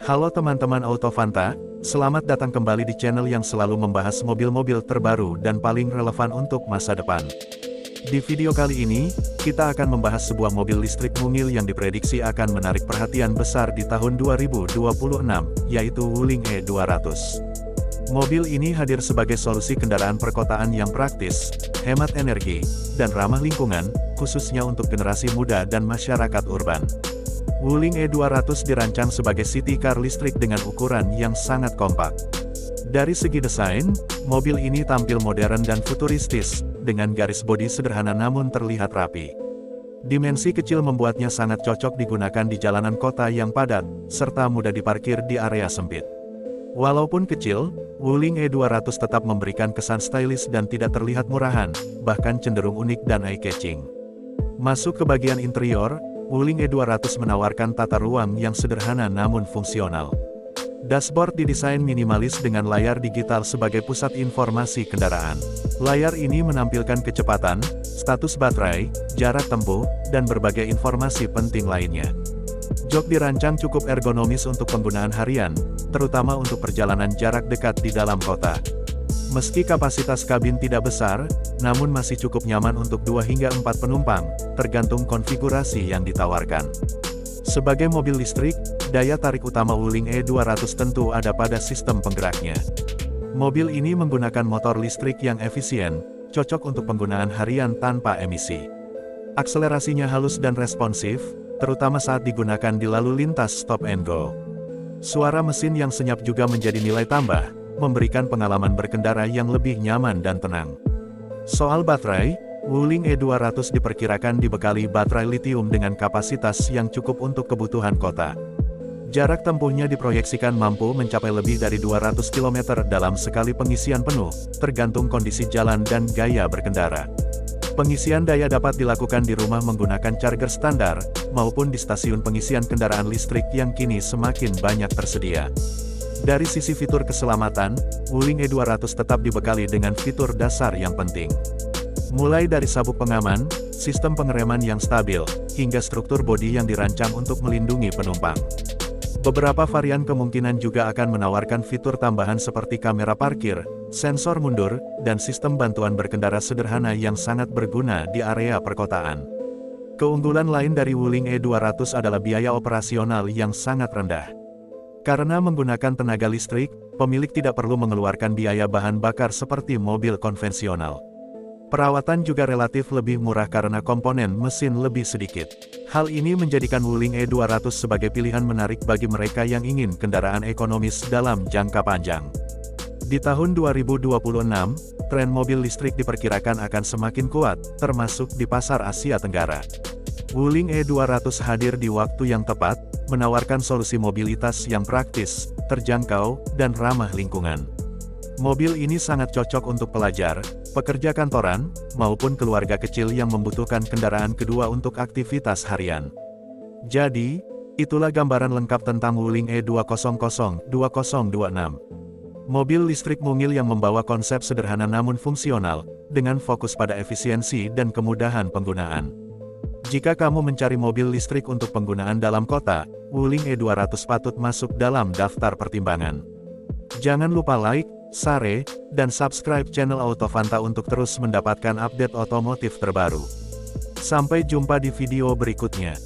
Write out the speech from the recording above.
Halo teman-teman Autofanta, selamat datang kembali di channel yang selalu membahas mobil-mobil terbaru dan paling relevan untuk masa depan. Di video kali ini, kita akan membahas sebuah mobil listrik mungil yang diprediksi akan menarik perhatian besar di tahun 2026, yaitu Wuling E200. Mobil ini hadir sebagai solusi kendaraan perkotaan yang praktis, hemat energi, dan ramah lingkungan, khususnya untuk generasi muda dan masyarakat urban. Wuling E200 dirancang sebagai city car listrik dengan ukuran yang sangat kompak. Dari segi desain, mobil ini tampil modern dan futuristis, dengan garis bodi sederhana namun terlihat rapi. Dimensi kecil membuatnya sangat cocok digunakan di jalanan kota yang padat, serta mudah diparkir di area sempit. Walaupun kecil, Wuling E200 tetap memberikan kesan stylish dan tidak terlihat murahan, bahkan cenderung unik dan eye-catching. Masuk ke bagian interior, Wuling E200 menawarkan tata ruang yang sederhana namun fungsional. Dashboard didesain minimalis dengan layar digital sebagai pusat informasi kendaraan. Layar ini menampilkan kecepatan, status baterai, jarak tempuh, dan berbagai informasi penting lainnya. Jok dirancang cukup ergonomis untuk penggunaan harian, terutama untuk perjalanan jarak dekat di dalam kota. Meski kapasitas kabin tidak besar, namun masih cukup nyaman untuk 2 hingga 4 penumpang, tergantung konfigurasi yang ditawarkan. Sebagai mobil listrik, daya tarik utama Wuling E200 tentu ada pada sistem penggeraknya. Mobil ini menggunakan motor listrik yang efisien, cocok untuk penggunaan harian tanpa emisi. Akselerasinya halus dan responsif, terutama saat digunakan di lalu lintas stop and go. Suara mesin yang senyap juga menjadi nilai tambah, memberikan pengalaman berkendara yang lebih nyaman dan tenang. Soal baterai, Wuling E200 diperkirakan dibekali baterai litium dengan kapasitas yang cukup untuk kebutuhan kota. Jarak tempuhnya diproyeksikan mampu mencapai lebih dari 200 km dalam sekali pengisian penuh, tergantung kondisi jalan dan gaya berkendara. Pengisian daya dapat dilakukan di rumah menggunakan charger standar, maupun di stasiun pengisian kendaraan listrik yang kini semakin banyak tersedia. Dari sisi fitur keselamatan, Wuling E200 tetap dibekali dengan fitur dasar yang penting. Mulai dari sabuk pengaman, sistem pengereman yang stabil, hingga struktur bodi yang dirancang untuk melindungi penumpang. Beberapa varian kemungkinan juga akan menawarkan fitur tambahan seperti kamera parkir, sensor mundur, dan sistem bantuan berkendara sederhana yang sangat berguna di area perkotaan. Keunggulan lain dari Wuling E200 adalah biaya operasional yang sangat rendah. Karena menggunakan tenaga listrik, pemilik tidak perlu mengeluarkan biaya bahan bakar seperti mobil konvensional. Perawatan juga relatif lebih murah karena komponen mesin lebih sedikit. Hal ini menjadikan Wuling E200 sebagai pilihan menarik bagi mereka yang ingin kendaraan ekonomis dalam jangka panjang. Di tahun 2026, tren mobil listrik diperkirakan akan semakin kuat, termasuk di pasar Asia Tenggara. Wuling E200 hadir di waktu yang tepat, menawarkan solusi mobilitas yang praktis, terjangkau, dan ramah lingkungan. Mobil ini sangat cocok untuk pelajar, pekerja kantoran, maupun keluarga kecil yang membutuhkan kendaraan kedua untuk aktivitas harian. Jadi, itulah gambaran lengkap tentang Wuling E200 2026. Mobil listrik mungil yang membawa konsep sederhana namun fungsional, dengan fokus pada efisiensi dan kemudahan penggunaan. Jika kamu mencari mobil listrik untuk penggunaan dalam kota, Wuling E200 patut masuk dalam daftar pertimbangan. Jangan lupa like, share, dan subscribe channel Autofanta untuk terus mendapatkan update otomotif terbaru. Sampai jumpa di video berikutnya.